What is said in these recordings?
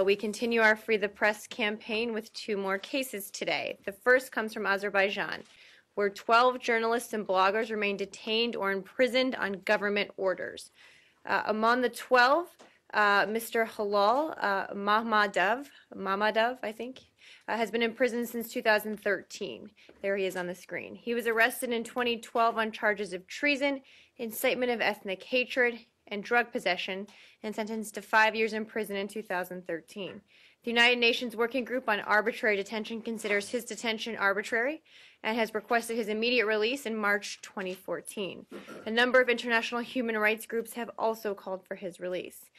We continue our Free the Press campaign with two more cases today. The first comes from Azerbaijan, where 12 journalists and bloggers remain detained or imprisoned on government orders. Among the 12, Mr. Halal Mamadov, I think, has been in prison since 2013. There he is on the screen. He was arrested in 2012 on charges of treason, incitement of ethnic hatred, and drug possession, and sentenced to 5 years in prison in 2013. The United Nations Working Group on Arbitrary Detention considers his detention arbitrary and has requested his immediate release in March 2014. A number of international human rights groups have also called for his release.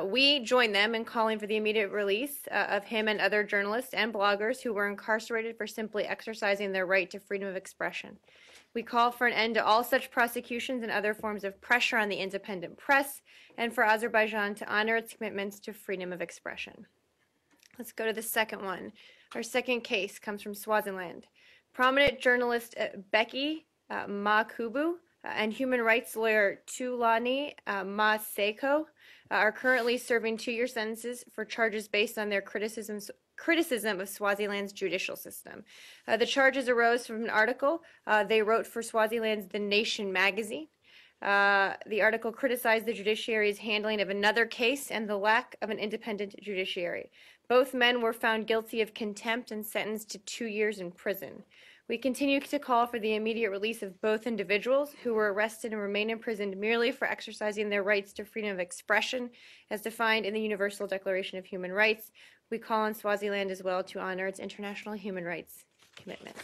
We join them in calling for the immediate release of him and other journalists and bloggers who were incarcerated for simply exercising their right to freedom of expression. We call for an end to all such prosecutions and other forms of pressure on the independent press, and for Azerbaijan to honor its commitments to freedom of expression. Let's go to the second one. Our second case comes from Swaziland. Prominent journalist Becky Makubu and human rights lawyer Tulani Maseko are currently serving 2-year sentences for charges based on their criticism of Swaziland's judicial system. The charges arose from an article they wrote for Swaziland's The Nation magazine. The article criticized the judiciary's handling of another case and the lack of an independent judiciary. Both men were found guilty of contempt and sentenced to 2 years in prison. We continue to call for the immediate release of both individuals who were arrested and remain imprisoned merely for exercising their rights to freedom of expression as defined in the Universal Declaration of Human Rights. We call on Swaziland as well to honor its international human rights commitments.